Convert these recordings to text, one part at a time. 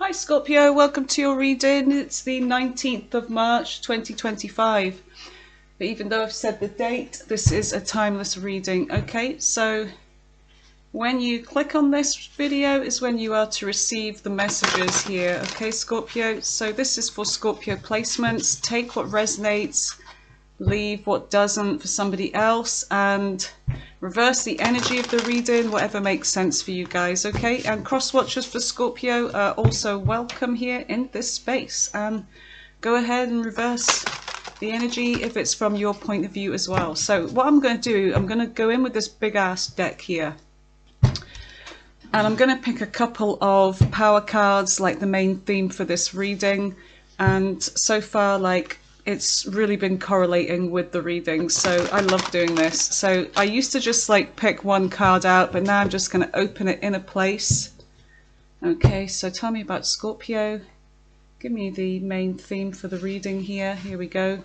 Hi Scorpio, welcome to your reading. It's the 19th of March 2025. But even though I've said the date, this is a timeless reading. Okay, so when you click on this video is when you are to receive the messages here. Okay, Scorpio, so this is for Scorpio placements. Take what resonates, leave what doesn't for somebody else, and reverse the energy of the reading, whatever makes sense for you guys. Okay, and cross watchers for Scorpio are also welcome here in this space, and go ahead and reverse the energy if it's from your point of view as well. So what I'm going to do, I'm going to go in with this big ass deck here, and I'm going to pick a couple of power cards, like the main theme for this reading. And so far, like, it's really been correlating with the reading, so I love doing this. So I used to just like pick one card out, but now I'm just going to open it in a place. Okay, so tell me about Scorpio. Give me the main theme for the reading here. Here we go.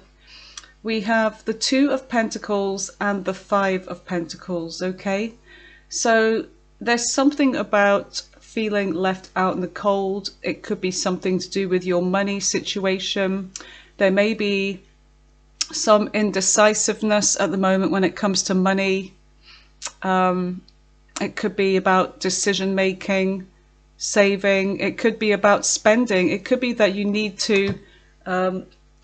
We have the Two of Pentacles and the Five of Pentacles. Okay, so there's something about feeling left out in the cold. It could be something to do with your money situation. There may be some indecisiveness at the moment when it comes to money. It could be about decision making, saving. It could be about spending. It could be that you need to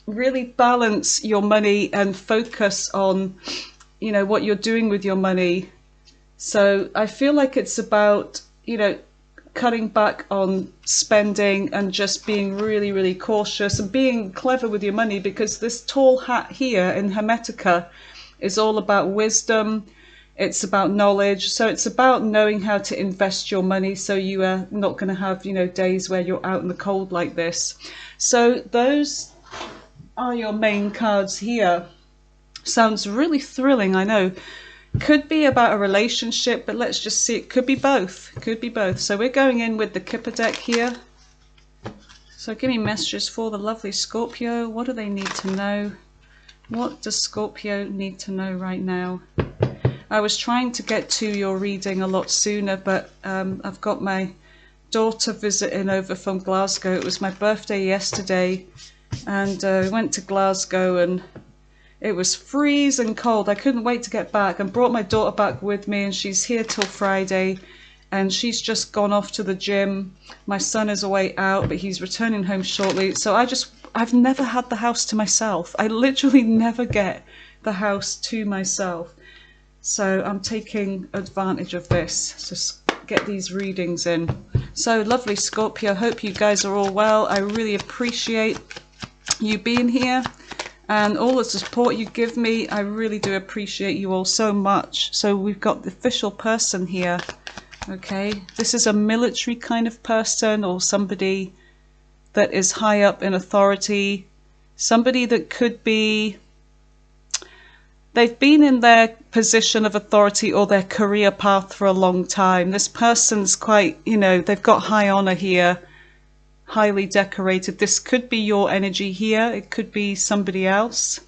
really balance your money and focus on, you know, what you're doing with your money. So I feel like it's about, you know, cutting back on spending and just being really, really cautious and being clever with your money, because this tall hat here in Hermetica is all about wisdom. It's about knowledge. So it's about knowing how to invest your money, so you are not going to have, you know, days where you're out in the cold like this. So those are your main cards here. Sounds really thrilling, I know. Could be about a relationship, but let's just see. It could be both. Could be both. So we're going in with the Kipper deck here. So give me messages for the lovely Scorpio. What do they need to know? What does Scorpio need to know right now? I was trying to get to your reading a lot sooner, but I've got my daughter visiting over from Glasgow. It was my birthday yesterday, and we went to Glasgow, and it was freezing cold. I couldn't wait to get back, and brought my daughter back with me, and she's here till Friday, and she's just gone off to the gym. My son is away out, but he's returning home shortly. So I've never had the house to myself. I literally never get the house to myself. So I'm taking advantage of this. Just get these readings in. So lovely Scorpio, hope you guys are all well. I really appreciate you being here and all the support you give me. I really do appreciate you all so much. So we've got the official person here. Okay, this is a military kind of person, or somebody that is high up in authority. Somebody that could be, they've been in their position of authority or their career path for a long time. This person's quite, you know, they've got high honor here. Highly decorated. This could be your energy here. It could be somebody else,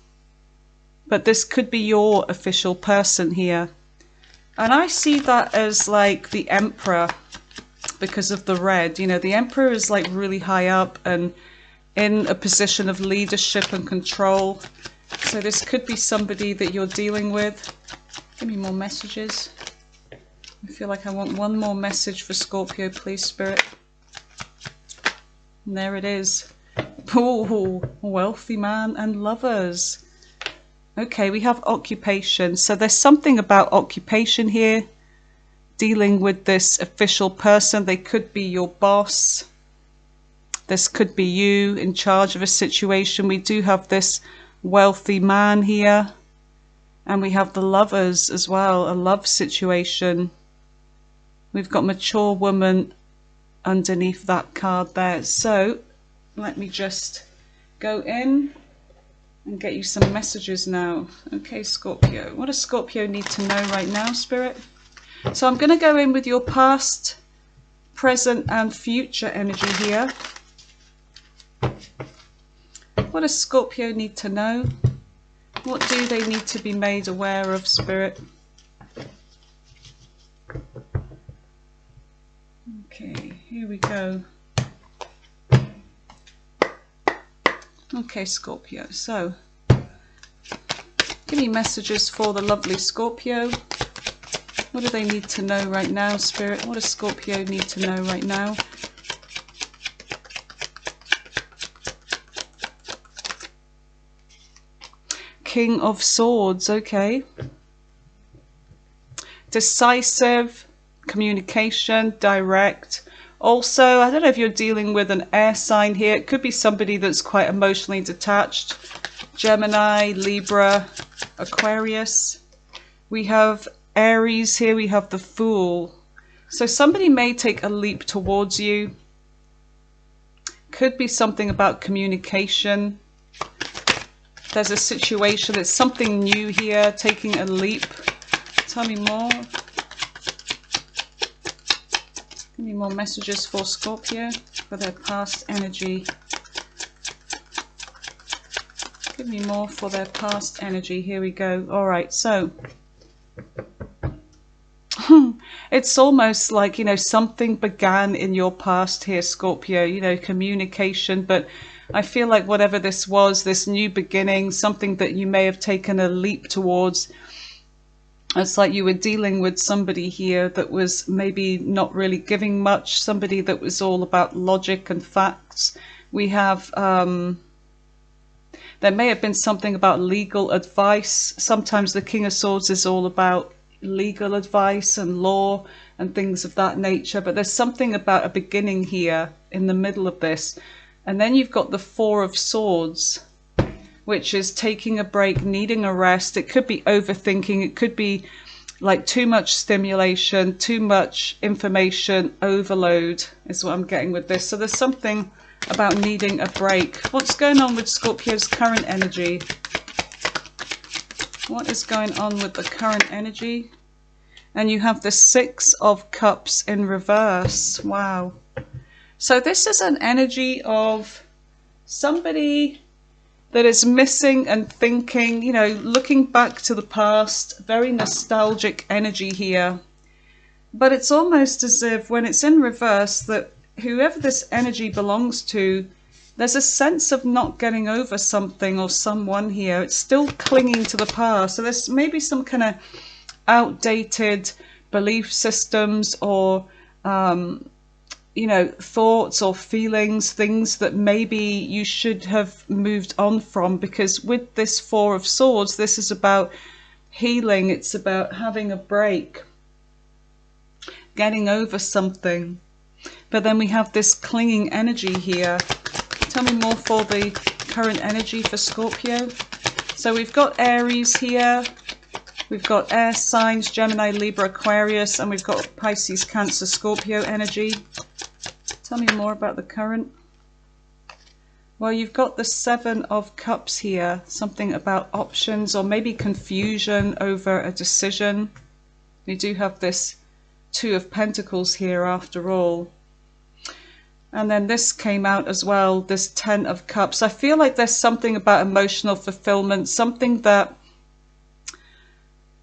but this could be your official person here. And I see that as like the Emperor, because of the red. You know, the Emperor is like really high up and in a position of leadership and control. So this could be somebody that you're dealing with. Give me more messages. I feel like I want one more message for Scorpio, please, Spirit. And there it is. Oh, wealthy man and lovers. Okay, we have occupation. So there's something about occupation here, dealing with this official person. They could be your boss. This could be you in charge of a situation. We do have this wealthy man here. And we have the lovers as well, a love situation. We've got mature woman underneath that card there. So let me just go in and get you some messages now. Okay, Scorpio, what does Scorpio need to know right now, Spirit? So I'm going to go in with your past, present and future energy here. What does Scorpio need to know? What do they need to be made aware of, Spirit? Okay, here we go. Okay, Scorpio, so give me messages for the lovely Scorpio. What do they need to know right now, Spirit? What does Scorpio need to know right now? King of Swords, okay. Decisive, communication, direct. Also, I don't know if you're dealing with an air sign here. It could be somebody that's quite emotionally detached. Gemini, Libra, Aquarius. We have Aries here. We have the Fool. So somebody may take a leap towards you. Could be something about communication. There's a situation, it's something new here, taking a leap. Tell me more. Give me more messages for Scorpio, for their past energy. Give me more for their past energy. Here we go. All right, so it's almost like, you know, something began in your past here, Scorpio, you know, communication, but I feel like whatever this was, this new beginning, something that you may have taken a leap towards, it's like you were dealing with somebody here that was maybe not really giving much, somebody that was all about logic and facts. We have, there may have been something about legal advice. Sometimes the King of Swords is all about legal advice and law and things of that nature, but there's something about a beginning here in the middle of this. And then you've got the Four of Swords, which is taking a break, needing a rest. It could be overthinking. It could be like too much stimulation, too much information overload is what I'm getting with this. So there's something about needing a break. What's going on with Scorpio's current energy? What is going on with the current energy? And you have the Six of Cups in reverse. Wow. So this is an energy of somebody that is missing and thinking, you know, looking back to the past, very nostalgic energy here. But it's almost as if when it's in reverse that whoever this energy belongs to, there's a sense of not getting over something or someone here. It's still clinging to the past. So there's maybe some kind of outdated belief systems or you know, thoughts or feelings, things that maybe you should have moved on from, because with this Four of Swords, this is about healing. It's about having a break, getting over something. But then we have this clinging energy here. Tell me more for the current energy for Scorpio. So we've got Aries here. We've got air signs, Gemini, Libra, Aquarius, and we've got Pisces, Cancer, Scorpio energy. Tell me more about the current. Well, you've got the Seven of Cups here, something about options or maybe confusion over a decision. You do have this Two of Pentacles here after all. And then this came out as well, this Ten of Cups. I feel like there's something about emotional fulfillment, something that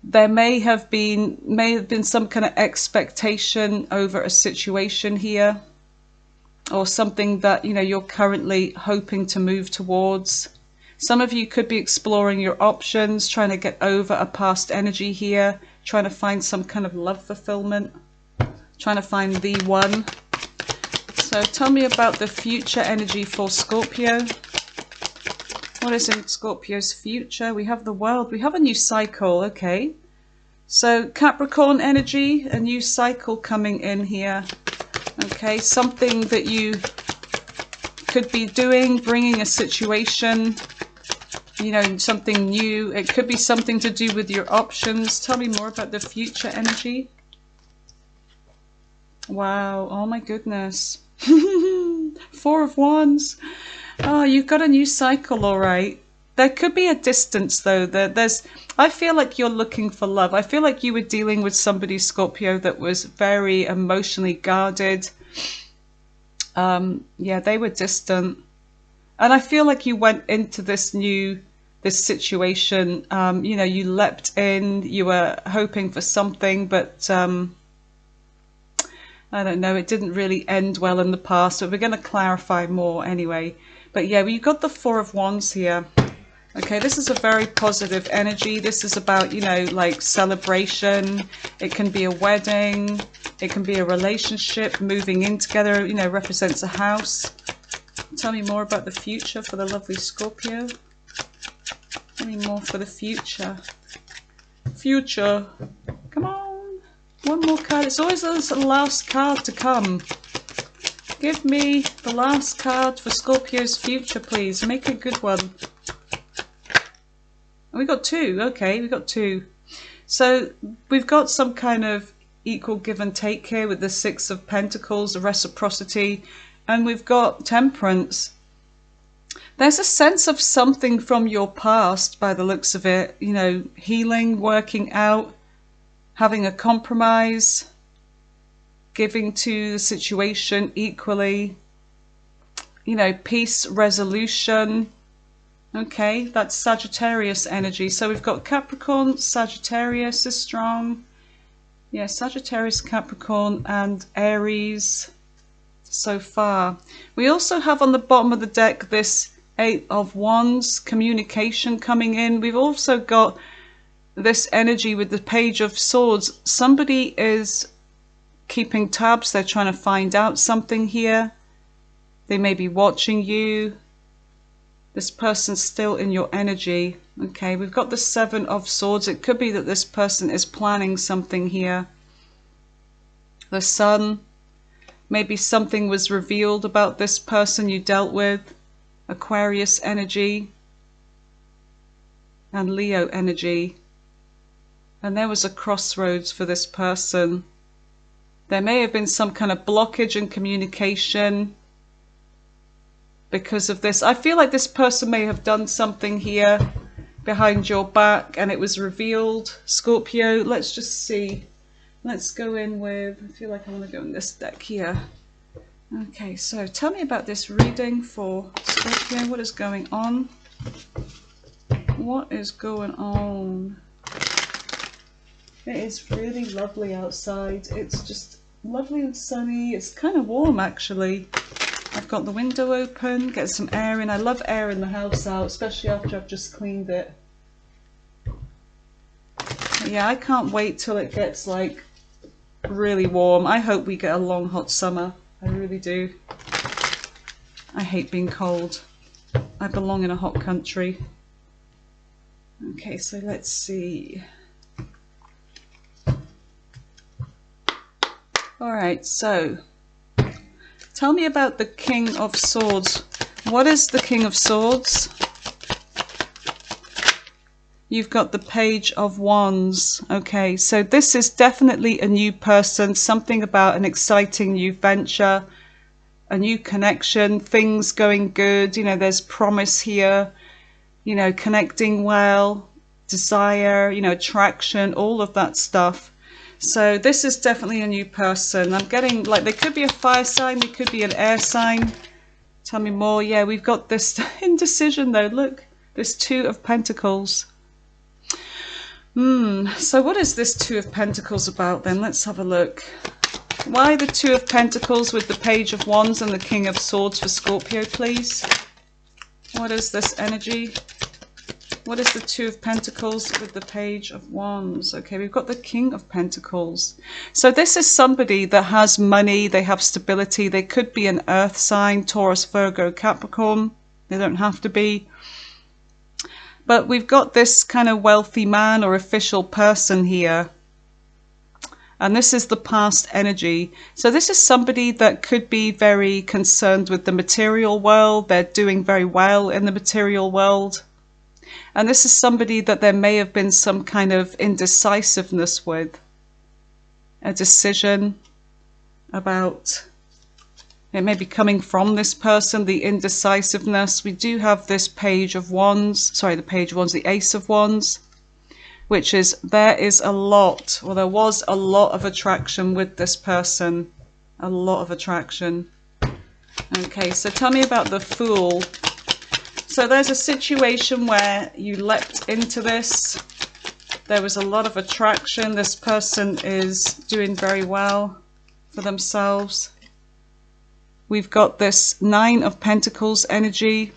there may have been some kind of expectation over a situation here, or something that, you know, you're currently hoping to move towards. Some of you could be exploring your options, trying to get over a past energy here, trying to find some kind of love fulfillment, trying to find the one. So tell me about the future energy for Scorpio. What is in Scorpio's future? We have the World. We have a new cycle. Okay. So Capricorn energy, a new cycle coming in here. Okay. Something that you could be doing, bringing a situation, you know, something new. It could be something to do with your options. Tell me more about the future energy. Wow. Oh my goodness. Four of Wands. Oh, you've got a new cycle, all right. There could be a distance though. I feel like you're looking for love. I feel like you were dealing with somebody, Scorpio, that was very emotionally guarded. Yeah, they were distant. And I feel like you went into this situation, you know, you leapt in, you were hoping for something, but I don't know, it didn't really end well in the past. So we're going to clarify more anyway. But yeah, we've got the Four of Wands here. Okay, this is a very positive energy. This is about, you know, like celebration. It can be a wedding. It can be a relationship, moving in together, you know, represents a house. Tell me more about the future for the lovely Scorpio. Tell me more for the future. Future. Come on. One more card. It's always the last card to come. Give me the last card for Scorpio's future, please. Make a good one. We got two. Okay, we got two. So we've got some kind of equal give and take here with the Six of Pentacles, the reciprocity, and we've got Temperance. There's a sense of something from your past by the looks of it, you know, healing, working out, having a compromise, giving to the situation equally, you know, peace, resolution. Okay, that's Sagittarius energy. So we've got Capricorn, Sagittarius is strong. Yeah, Sagittarius, Capricorn, and Aries so far. We also have on the bottom of the deck this Eight of Wands, communication coming in. We've also got this energy with the Page of Swords. Somebody is keeping tabs. They're trying to find out something here. They may be watching you. This person's still in your energy. Okay, we've got the Seven of Swords. It could be that this person is planning something here. The Sun. Maybe something was revealed about this person you dealt with. Aquarius energy. And Leo energy. And there was a crossroads for this person. There may have been some kind of blockage in communication because of this. I feel like this person may have done something here behind your back and it was revealed. Scorpio, let's just see. Let's go in with, I feel like I want to go in this deck here. Okay, so tell me about this reading for Scorpio. What is going on? What is going on? It is really lovely outside. It's just lovely and sunny. It's kind of warm actually. I've got the window open, get some air in. I love air in the house out, especially after I've just cleaned it. Yeah, I can't wait till it gets like really warm. I hope we get a long hot summer. I really do. I hate being cold. I belong in a hot country. Okay, so let's see. Alright, so tell me about the King of Swords. What is the King of Swords? You've got the Page of Wands. Okay, so this is definitely a new person, something about an exciting new venture, a new connection, things going good. You know, there's promise here, you know, connecting well, desire, you know, attraction, all of that stuff. So this is definitely a new person. I'm getting, like, they could be a fire sign, they could be an air sign. Tell me more. Yeah, we've got this indecision though. Look, this Two of Pentacles. So what is this Two of Pentacles about then? Let's have a look. Why the Two of Pentacles with the Page of Wands and the King of Swords for Scorpio, please? What is this energy? What is the Two of Pentacles with the Page of Wands? Okay, we've got the King of Pentacles. So this is somebody that has money, they have stability. They could be an earth sign, Taurus, Virgo, Capricorn. They don't have to be. But we've got this kind of wealthy man or official person here. And this is the past energy. So this is somebody that could be very concerned with the material world. They're doing very well in the material world. And this is somebody that there may have been some kind of indecisiveness with. A decision about, it may be coming from this person, the indecisiveness. We do have this Page of Wands, sorry, the Page of Wands, the Ace of Wands, which is, there is a lot, or there was a lot of attraction with this person. A lot of attraction. Okay, so tell me about the Fool. So there's a situation where you leapt into this. There was a lot of attraction. This person is doing very well for themselves. We've got this Nine of Pentacles energy,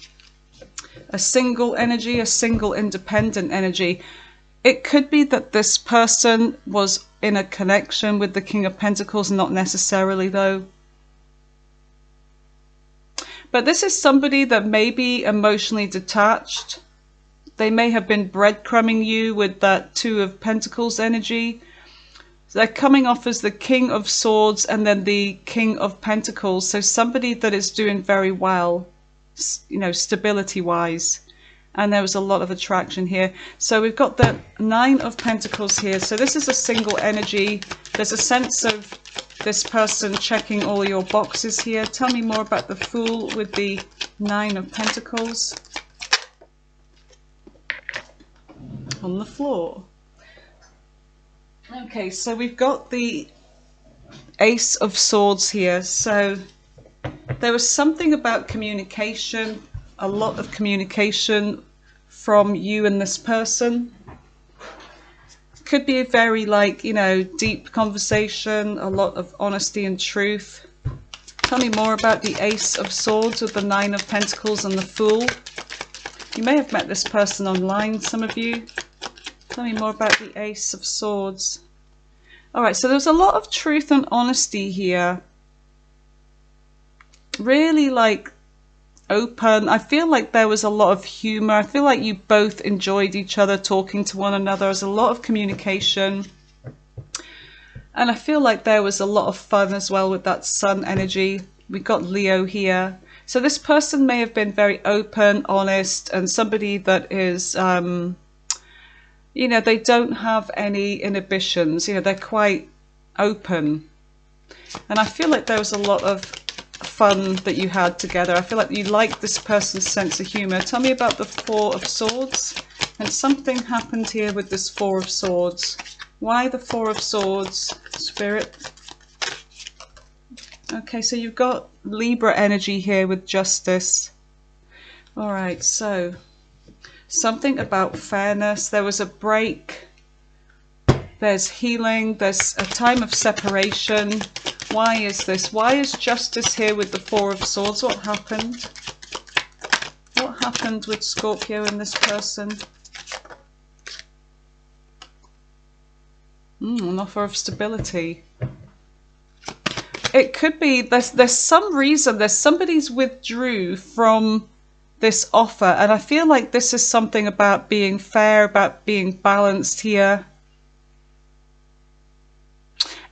a single energy, a single independent energy. It could be that this person was in a connection with the King of Pentacles, not necessarily though. But this is somebody that may be emotionally detached. They may have been breadcrumbing you with that Two of Pentacles energy. So they're coming off as the King of Swords and then the King of Pentacles. So somebody that is doing very well, you know, stability-wise. And there was a lot of attraction here. So we've got the Nine of Pentacles here. So this is a single energy. There's a sense of this person checking all your boxes here. Tell me more about the Fool with the Nine of Pentacles on the floor. Okay, so we've got the Ace of Swords here. So there was something about communication, a lot of communication from you and this person. Could be a very, like, you know, deep conversation, a lot of honesty and truth. Tell me more about the Ace of Swords with the Nine of Pentacles and the Fool. You may have met this person online, some of you. Tell me more about the Ace of Swords. Alright, so there's a lot of truth and honesty here. Really, like, open. I feel like there was a lot of humor. I feel like you both enjoyed each other, talking to one another. There was a lot of communication. And I feel like there was a lot of fun as well with that Sun energy. We got Leo here. So this person may have been very open, honest, and somebody that is, you know, they don't have any inhibitions. You know, they're quite open. And I feel like there was a lot of fun that you had together. I feel like you liked this person's sense of humor. Tell me about the Four of Swords. And something happened here with this Four of Swords. Why the Four of Swords, Spirit? Okay, so you've got Libra energy here with Justice. All right, so something about fairness. There was a break. There's healing. There's a time of separation. Why is this? Why is Justice here with the Four of Swords? What happened? What happened with Scorpio and this person? An offer of stability. It could be there's some reason, there's somebody's withdrew from this offer, and I feel like this is something about being fair, about being balanced here.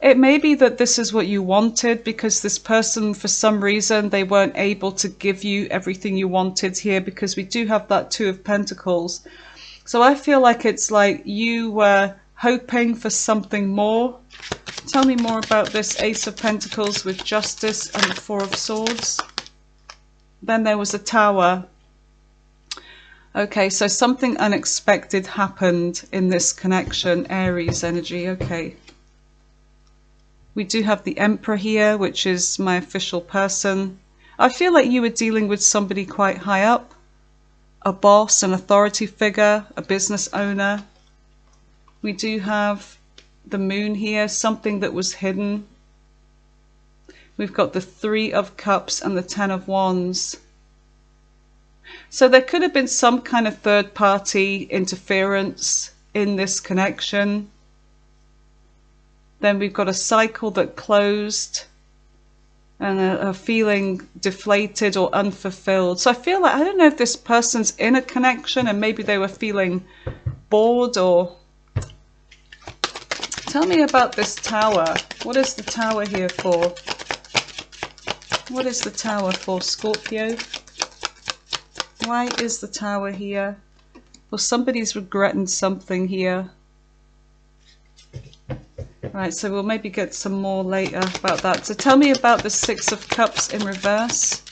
It may be that this is what you wanted, because this person, for some reason, they weren't able to give you everything you wanted here, because we do have that Two of Pentacles. So I feel like it's like you were hoping for something more. Tell me more about this Ace of Pentacles with Justice and the Four of Swords. Then there was a Tower. Okay, so something unexpected happened in this connection. Aries energy, okay. We do have the Emperor here, which is my official person. I feel like you were dealing with somebody quite high up. A boss, an authority figure, a business owner. We do have the Moon here, something that was hidden. We've got the Three of Cups and the Ten of Wands. So there could have been some kind of third party interference in this connection. Then we've got a cycle that closed and a feeling deflated or unfulfilled. So I feel like, I don't know if this person's in a connection and maybe they were feeling bored or... Tell me about this Tower. What is the Tower here for? What is the Tower for, Scorpio? Why is the Tower here? Well, somebody's regretting something here. Right, so we'll maybe get some more later about that. So tell me about the Six of Cups in reverse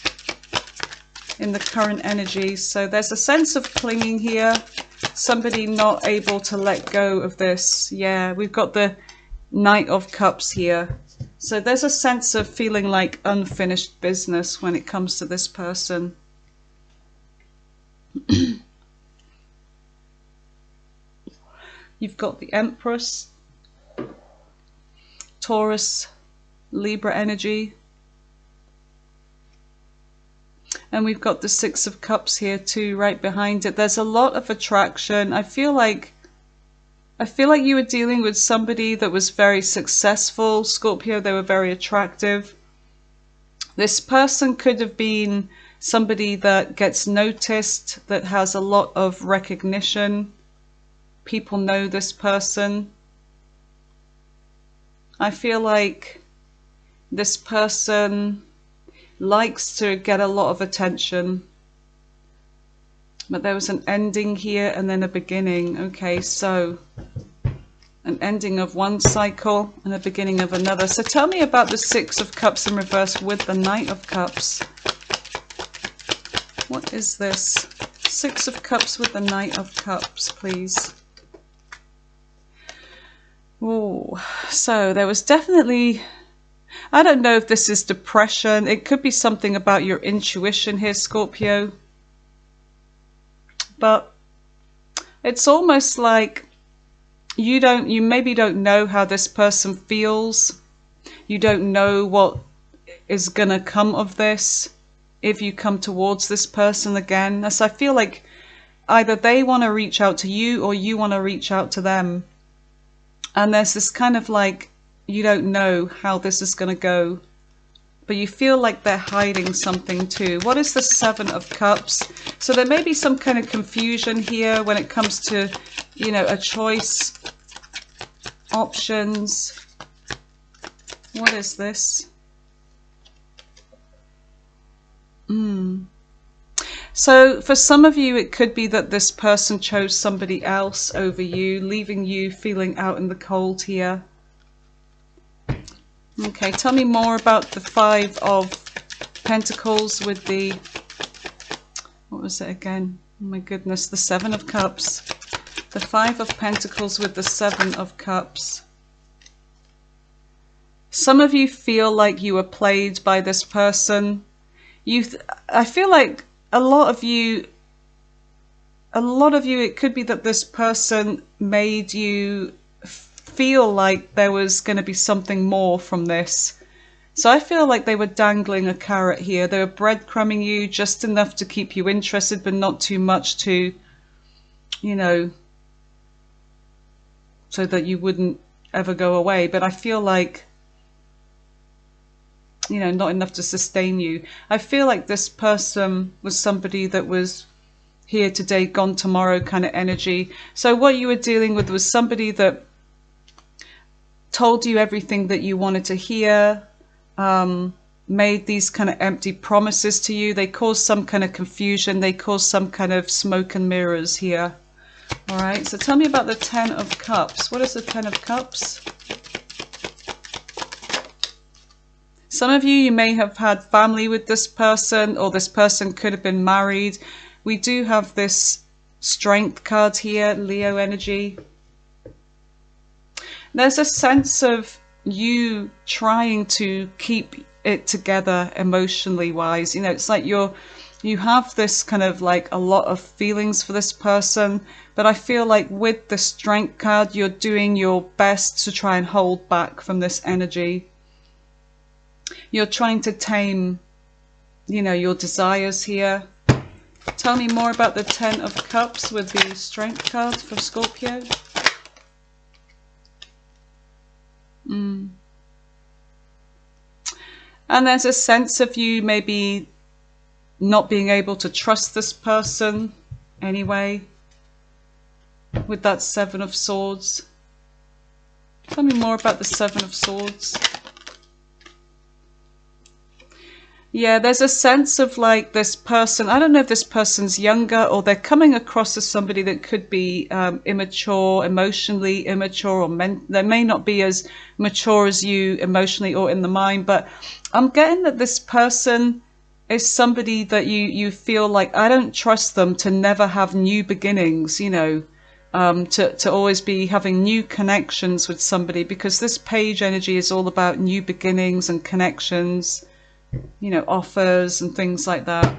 in the current energy. So there's a sense of clinging here. Somebody not able to let go of this. Yeah, we've got the Knight of Cups here. So there's a sense of feeling like unfinished business when it comes to this person. You've got the Empress, Taurus, Libra energy. And we've got the Six of Cups here too, right behind it. There's a lot of attraction. I feel like you were dealing with somebody that was very successful, Scorpio. They were very attractive. This person could have been somebody that gets noticed, that has a lot of recognition. People know this person. I feel like this person likes to get a lot of attention. But there was an ending here and then a beginning. Okay, so an ending of one cycle and a beginning of another. So tell me about the Six of Cups in reverse with the Knight of Cups. What is this? Six of Cups with the Knight of Cups, please. Oh, so there was definitely, I don't know if this is depression. It could be something about your intuition here, Scorpio. But it's almost like you maybe don't know how this person feels. You don't know what is gonna come of this if you come towards this person again. As I feel like either they want to reach out to you or you want to reach out to them. And there's this kind of like, you don't know how this is gonna go. But you feel like they're hiding something too. What is the Seven of Cups? So there may be some kind of confusion here when it comes to, you know, a choice, options. What is this? So for some of you, it could be that this person chose somebody else over you, leaving you feeling out in the cold here. Okay, tell me more about the Five of Pentacles with the, what was it again? Oh my goodness, the Seven of Cups. The Five of Pentacles with the Seven of Cups. Some of you feel like you were played by this person. I feel like a lot of you, it could be that this person made you feel like there was going to be something more from this. So I feel like they were dangling a carrot here. They were breadcrumbing you just enough to keep you interested, but not too much to, you know, so that you wouldn't ever go away. But I feel like, you know, not enough to sustain you. I feel like this person was somebody that was here today, gone tomorrow kind of energy. So what you were dealing with was somebody that told you everything that you wanted to hear, made these kind of empty promises to you. They caused some kind of confusion. They caused some kind of smoke and mirrors here. All right, so tell me about the Ten of Cups. What is the Ten of Cups? Some of you may have had family with this person, or this person could have been married. We do have this Strength card here, Leo energy. There's a sense of you trying to keep it together emotionally wise. You know, it's like you have this kind of like a lot of feelings for this person, but I feel like with the Strength card, you're doing your best to try and hold back from this energy. You're trying to tame, you know, your desires here. Tell me more about the Ten of Cups with the Strength card for Scorpio. And there's a sense of you maybe not being able to trust this person anyway, with that Seven of Swords. Tell me more about the Seven of Swords. Yeah, there's a sense of like this person, I don't know if this person's younger or they're coming across as somebody that could be immature, emotionally immature, or they may not be as mature as you emotionally or in the mind, but I'm getting that this person is somebody that you feel like, I don't trust them to never have new beginnings, you know, to always be having new connections with somebody, because this Page energy is all about new beginnings and connections, you know, offers and things like that.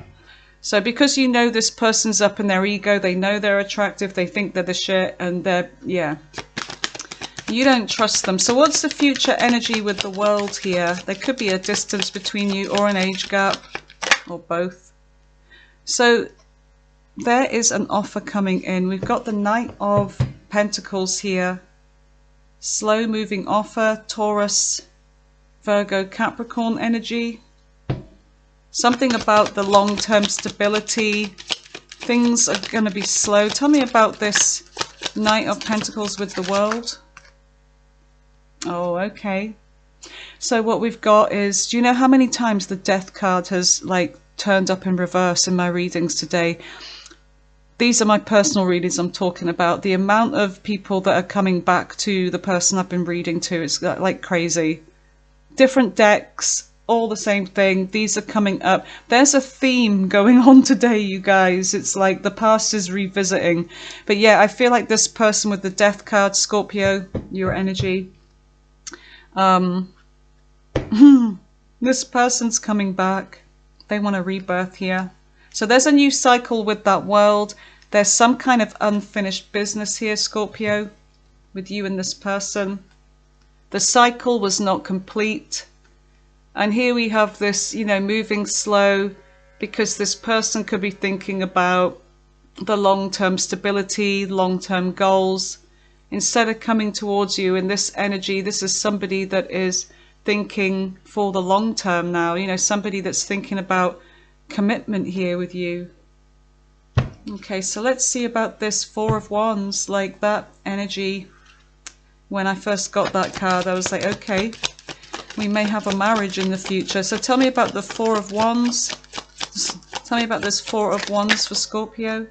So because you know this person's up in their ego, they know they're attractive, they think they're the shit, and they're, yeah, you don't trust them. So what's the future energy with the World here? There could be a distance between you or an age gap, or both. So there is an offer coming in. We've got the Knight of Pentacles here. Slow moving offer, Taurus, Virgo, Capricorn energy. Something about the long-term stability. Things are going to be slow. Tell me about this Knight of Pentacles with the World. Oh, okay. So what we've got is, do you know how many times the Death card has like turned up in reverse in my readings today? These are my personal readings I'm talking about. The amount of people that are coming back to the person I've been reading to is like crazy. Different decks, all the same thing. These are coming up. There's a theme going on today, you guys. It's like the past is revisiting. But yeah, I feel like this person with the Death card, Scorpio, your energy. This person's coming back. They want a rebirth here. So there's a new cycle with that World. There's some kind of unfinished business here, Scorpio, with you and this person. The cycle was not complete. And here we have this, you know, moving slow, because this person could be thinking about the long-term stability, long-term goals. Instead of coming towards you in this energy, this is somebody that is thinking for the long term now. You know, somebody that's thinking about commitment here with you. Okay, so let's see about this Four of Wands, like that energy. When I first got that card, I was like, okay, we may have a marriage in the future. So tell me about the Four of Wands. Tell me about this Four of Wands for Scorpio.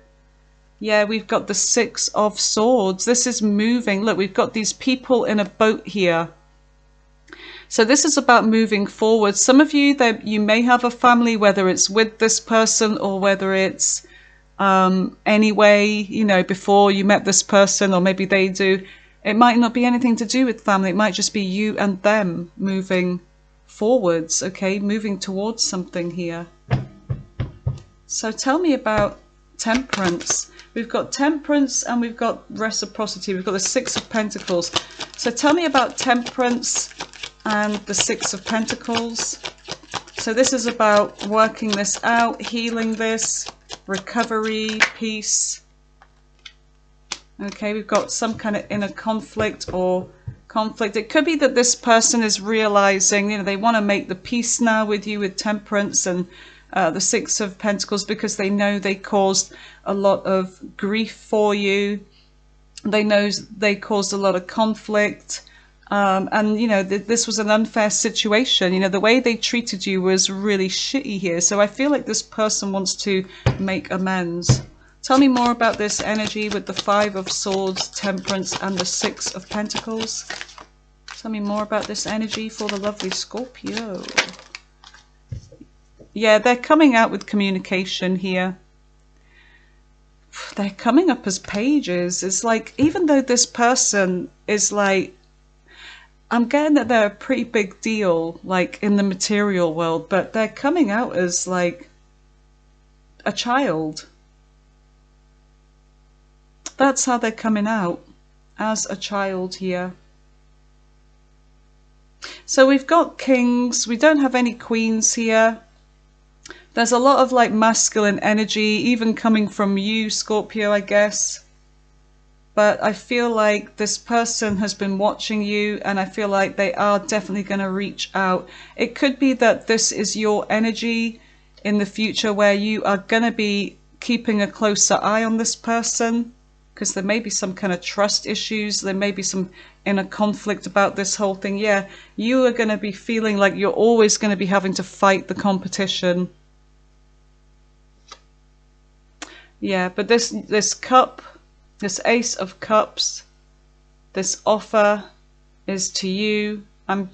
Yeah, we've got the Six of Swords. This is moving. Look, we've got these people in a boat here. So this is about moving forward. Some of you, you may have a family, whether it's with this person or whether it's anyway, you know, before you met this person, or maybe they do. It might not be anything to do with family. It might just be you and them moving forwards, okay? Moving towards something here. So tell me about Temperance. We've got Temperance and we've got Reciprocity. We've got the Six of Pentacles. So tell me about Temperance and the Six of Pentacles. So this is about working this out, healing this, recovery, peace. Okay, we've got some kind of inner conflict or conflict. It could be that this person is realizing, you know, they want to make the peace now with you with Temperance and the Six of Pentacles, because they know they caused a lot of grief for you. They know they caused a lot of conflict. And, you know, this was an unfair situation. You know, the way they treated you was really shitty here. So I feel like this person wants to make amends. Tell me more about this energy with the Five of Swords, Temperance, and the Six of Pentacles. Tell me more about this energy for the lovely Scorpio. Yeah, they're coming out with communication here. They're coming up as pages. It's like, even though this person is like, I'm getting that they're a pretty big deal, like in the material world, but they're coming out as like a child. That's how they're coming out, as a child here. So we've got kings. We don't have any queens here. There's a lot of like masculine energy, even coming from you, Scorpio, I guess. But I feel like this person has been watching you, and I feel like they are definitely going to reach out. It could be that this is your energy in the future, where you are going to be keeping a closer eye on this person, because there may be some kind of trust issues. There may be some inner conflict about this whole thing. Yeah, you are going to be feeling like you're always going to be having to fight the competition. Yeah, but this cup, this Ace of Cups, this offer is to you.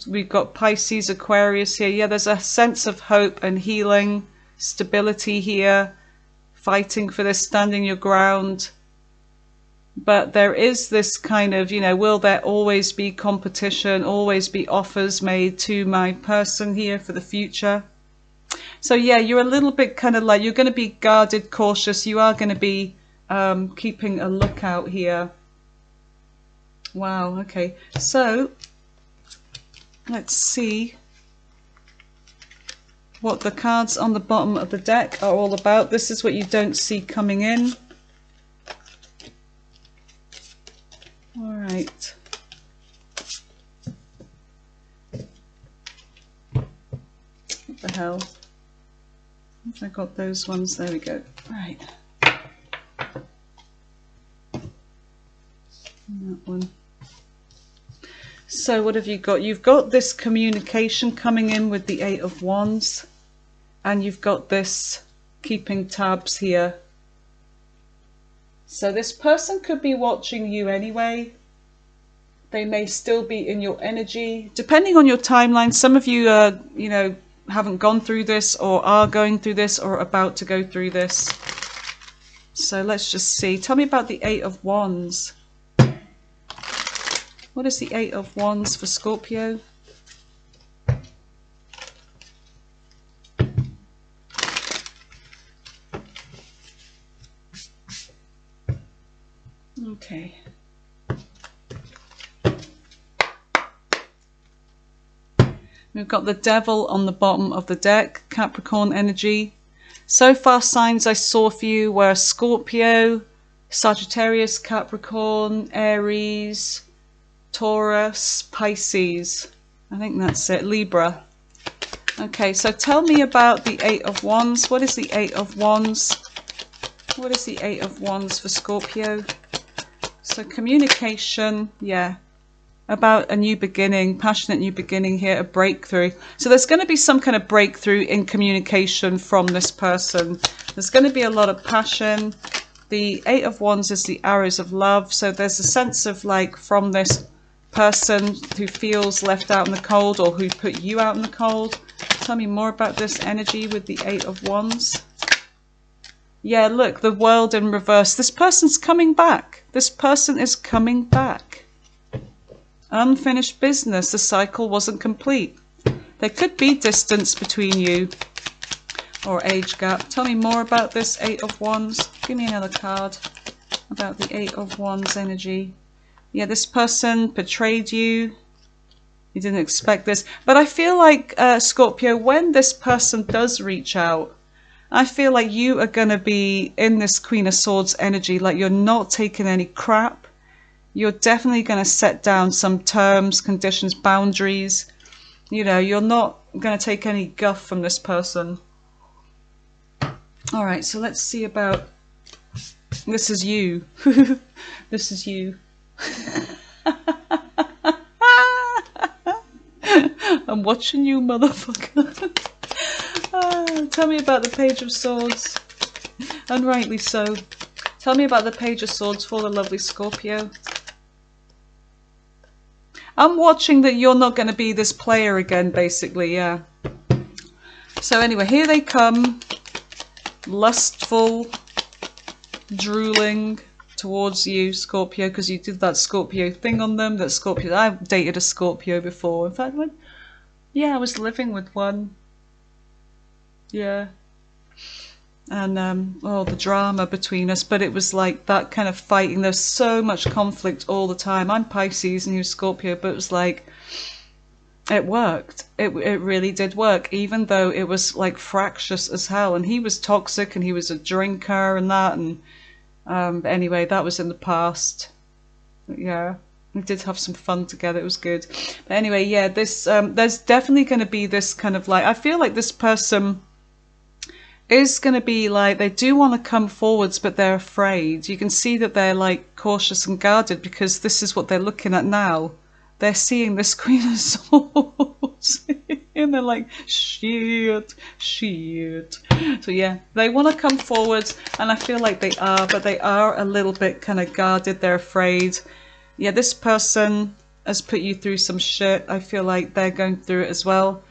We've got Pisces, Aquarius here. Yeah, there's a sense of hope and healing, stability here, fighting for this, standing your ground. But there is this kind of, you know, will there always be competition, always be offers made to my person here for the future? So yeah, you're a little bit kind of like, you're going to be guarded, cautious. You are going to be keeping a lookout here. Wow, okay. So let's see. what the cards on the bottom of the deck are all about. This is what you don't see coming in. All right. What the hell? I got those ones. There we go. Right. That one. So what have you got? You've got this communication coming in with the Eight of Wands, and you've got this keeping tabs here. So this person could be watching you anyway. They may still be in your energy, depending on your timeline. Some of you are, you know, haven't gone through this, or are going through this, or about to go through this. So let's just see. Tell me about the Eight of Wands. What is the Eight of Wands for Scorpio? Okay. We've got the Devil on the bottom of the deck, Capricorn energy. So far, signs I saw for you were Scorpio, Sagittarius, Capricorn, Aries, Taurus, Pisces. I think that's it. Libra. Okay, so tell me about the Eight of Wands. What is the Eight of Wands? What is the Eight of Wands for Scorpio? So communication, yeah. About a new beginning, passionate new beginning here, a breakthrough. So there's going to be some kind of breakthrough in communication from this person. There's going to be a lot of passion. The Eight of Wands is the arrows of love. So there's a sense of like from this person who feels left out in the cold, or who put you out in the cold. Tell me more about this energy with the Eight of Wands. Yeah, look, the World in reverse. This person's coming back. This person is coming back. Unfinished business. The cycle wasn't complete. There could be distance between you, or age gap. Tell me more about this Eight of Wands. Give me another card about the Eight of Wands energy. Yeah, this person betrayed you. You didn't expect this. But I feel like, Scorpio, when this person does reach out, I feel like you are going to be in this Queen of Swords energy. Like you're not taking any crap. You're definitely going to set down some terms, conditions, boundaries. You know, you're not going to take any guff from this person. All right, so let's see about... This is you. This is you. I'm watching you, motherfucker. Tell me about the Page of Swords. And rightly so. Tell me about the Page of Swords for the lovely Scorpio. I'm watching that you're not going to be this player again, basically, yeah. So anyway, here they come. Lustful, drooling towards you, Scorpio, because you did that Scorpio thing on them. That Scorpio, I've dated a Scorpio before. In fact, yeah, I was living with one. Yeah. And oh, the drama between us, but it was like that kind of fighting. There's so much conflict all the time. I'm Pisces and he was Scorpio, but it was like it worked. It really did work, even though it was like fractious as hell. And he was toxic and he was a drinker and that. And anyway, that was in the past. But yeah, we did have some fun together. It was good. But anyway, yeah, this there's definitely going to be this kind of like, I feel like this person is going to be like, they do want to come forwards, but they're afraid. You can see that they're like cautious and guarded, because this is what they're looking at now. They're seeing this Queen of Swords and they're like, shit, shit. So yeah, they want to come forwards, and I feel like they are, but they are a little bit kind of guarded. They're afraid. Yeah, this person has put you through some shit. I feel like they're going through it as well.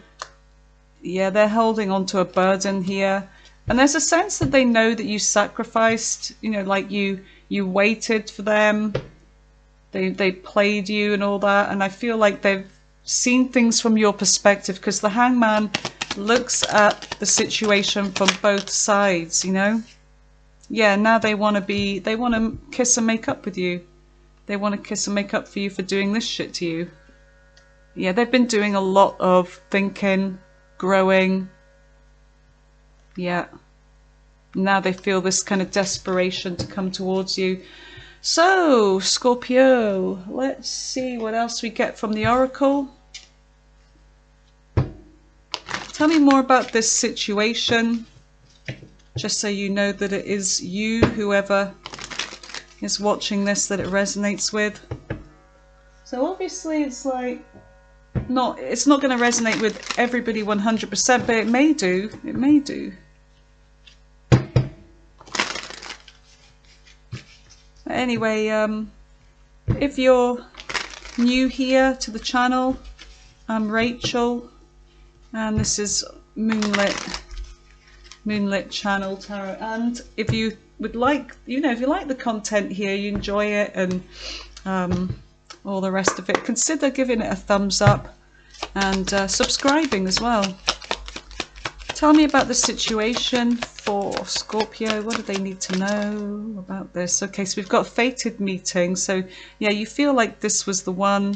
Yeah, they're holding on to a burden here. And there's a sense that they know that you sacrificed, you know, like you waited for them. They played you and all that. And I feel like they've seen things from your perspective, because the Hangman looks at the situation from both sides, you know. Yeah, now they want to kiss and make up with you. They want to kiss and make up for you for doing this shit to you. Yeah, they've been doing a lot of thinking, growing, Yeah. Now they feel this kind of desperation to come towards you. So, Scorpio, let's see what else we get from the Oracle. Tell me more about this situation, just so you know that it is you, whoever is watching this, that it resonates with. So obviously it's like, it's not going to resonate with everybody 100%, but it may do. It may do. Anyway, if you're new here to the channel, I'm Rachel, and this is Moonlit Channel Tarot. And if you would like, if you like the content here, you enjoy it, and all the rest of it, consider giving it a thumbs up and subscribing as well. Tell me about the situation for Scorpio. What do they need to know about this? Okay, so we've got a fated meeting. So yeah, you feel like this was the one.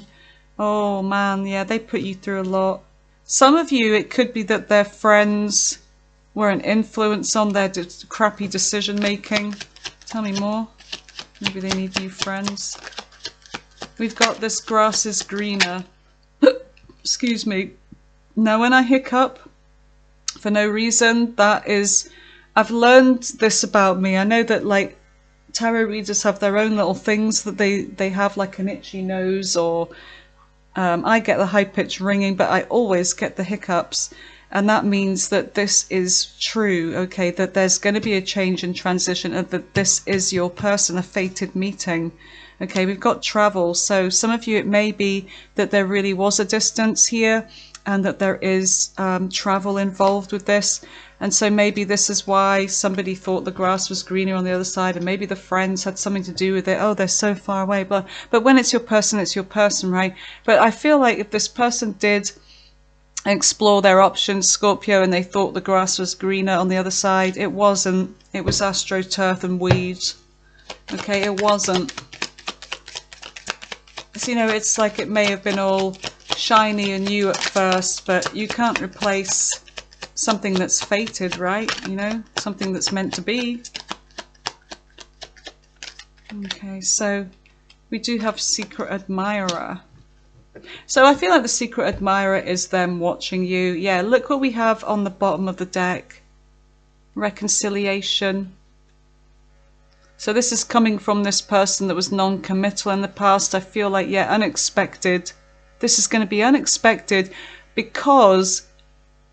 Oh man, yeah, they put you through a lot. Some of you, it could be that their friends were an influence on their crappy decision making. Tell me more. Maybe they need new friends. We've got this grass is greener. Excuse me. Now when I hiccup for no reason, that is, I've learned this about me. I know that like tarot readers have their own little things that they have, like an itchy nose, or I get the high pitched ringing, but I always get the hiccups. And that means that this is true, okay, that there's going to be a change and transition, and that this is your person, a fated meeting. Okay, we've got travel. So some of you, it may be that there really was a distance here, and that there is travel involved with this. And so maybe this is why somebody thought the grass was greener on the other side, and maybe the friends had something to do with it. Oh, they're so far away, but when it's your person, right? But I feel like if this person did explore their options, Scorpio, and they thought the grass was greener on the other side, it wasn't. It was astroturf and weeds. Okay, it wasn't. So, it's like it may have been all shiny and new at first, but you can't replace something that's fated, right? Something that's meant to be. Okay, so we do have secret admirer. So I feel like the secret admirer is them watching you. Yeah, look what we have on the bottom of the deck. Reconciliation. So this is coming from this person that was non-committal in the past. I feel like, yeah, unexpected. This is going to be unexpected because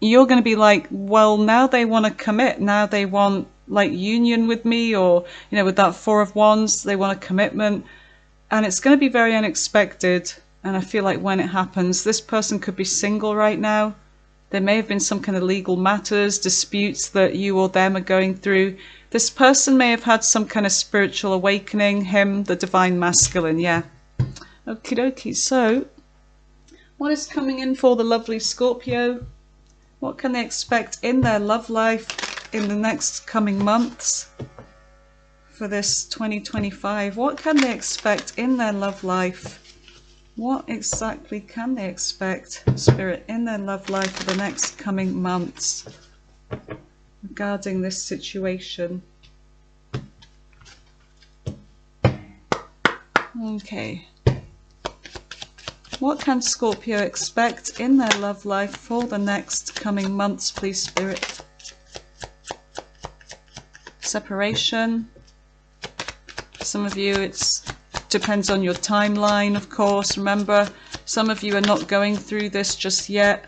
you're going to be like, well, now they want to commit. Now they want like union with me, or, with that Four of Wands, they want a commitment. And it's going to be very unexpected. And I feel like when it happens, this person could be single right now. There may have been some kind of legal matters, disputes that you or them are going through. This person may have had some kind of spiritual awakening, him, the divine masculine, yeah. Okie dokie, so what is coming in for the lovely Scorpio? What can they expect in their love life in the next coming months for this 2025? What can they expect in their love life? What exactly can they expect, Spirit, in their love life for the next coming months regarding this situation? Okay. What can Scorpio expect in their love life for the next coming months, please, Spirit? Separation. Some of you, it's depends on your timeline, of course. Remember, some of you are not going through this just yet.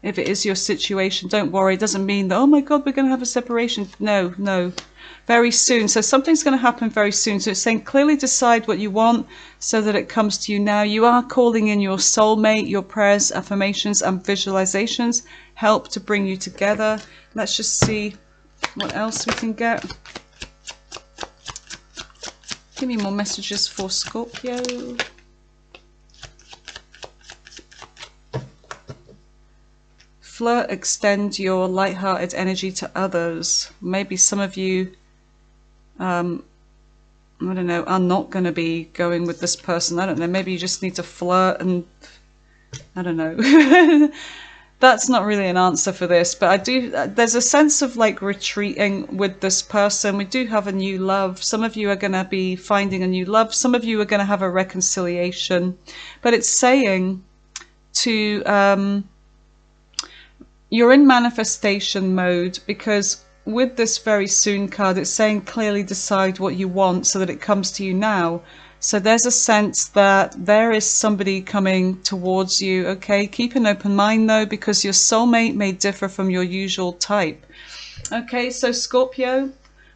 If it is your situation, don't worry. It doesn't mean that, oh my God, we're going to have a separation. No, no. Very soon. So something's going to happen very soon. So it's saying clearly decide what you want so that it comes to you now. You are calling in your soulmate. Your prayers, affirmations, and visualizations help to bring you together. Let's just see what else we can get. Give me more messages for Scorpio. Flirt, extend your light-hearted energy to others. Maybe some of you, I don't know, are not going to be going with this person. I don't know. Maybe you just need to flirt and, I don't know. that's not really an answer for this, but I do, there's a sense of like retreating with this person. We do have a new love. Some of you are going to be finding a new love. Some of you are going to have a reconciliation, but it's saying to, you're in manifestation mode, because with this very soon card, it's saying clearly decide what you want so that it comes to you now. So there's a sense that there is somebody coming towards you, okay? Keep an open mind though, because your soulmate may differ from your usual type. Okay, so Scorpio,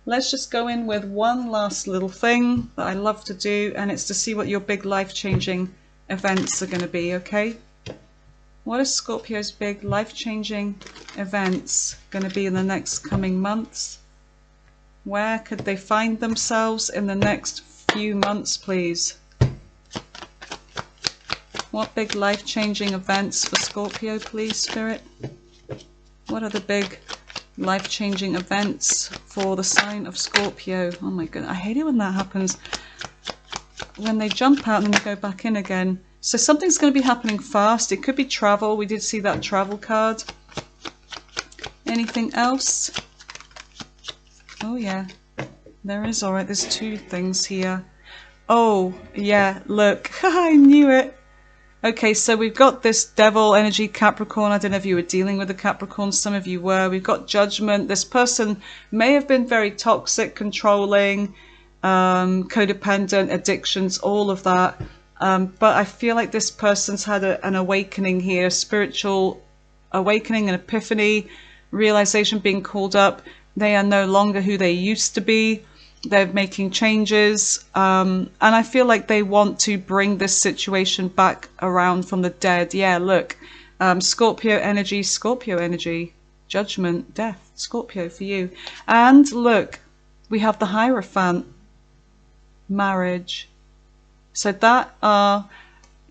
let's just go in with one last little thing that I love to do, and it's to see what your big life-changing events are going to be, okay? What is Scorpio's big life-changing events going to be in the next coming months? Where could they find themselves in the next few months, please? What big life-changing events for Scorpio, please, Spirit? What are the big life-changing events for the sign of Scorpio? Oh my goodness, I hate it when that happens. When they jump out and then they go back in again. So something's going to be happening fast. It could be travel. We did see that travel card. Anything else? Oh yeah, there is. All right, there's two things here. Oh yeah, look, I knew it. Okay, so we've got this devil energy, Capricorn. I don't know if you were dealing with a Capricorn. Some of you were. We've got judgment. This person may have been very toxic, controlling, codependent, addictions, all of that. But I feel like this person's had an awakening here, spiritual awakening, an epiphany, realization, being called up. They are no longer who they used to be. They're making changes. And I feel like they want to bring this situation back around from the dead. Yeah, look, Scorpio energy, judgment, death, Scorpio for you. And look, we have the Hierophant, marriage. So that are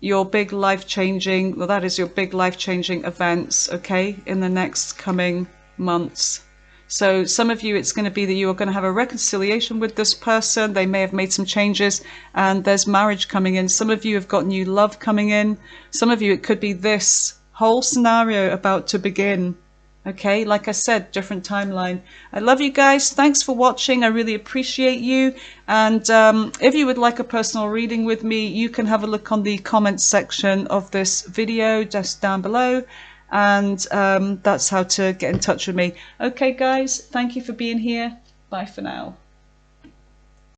your big life-changing, well, that is your big life-changing events, okay, in the next coming months. So some of you, it's going to be that you are going to have a reconciliation with this person. They may have made some changes, and there's marriage coming in. Some of you have got new love coming in. Some of you, it could be this whole scenario about to begin. Okay, like I said, different timeline. I love you guys. Thanks for watching. I really appreciate you. And if you would like a personal reading with me, you can have a look on the comments section of this video just down below. And that's how to get in touch with me. Okay, guys, thank you for being here. Bye for now.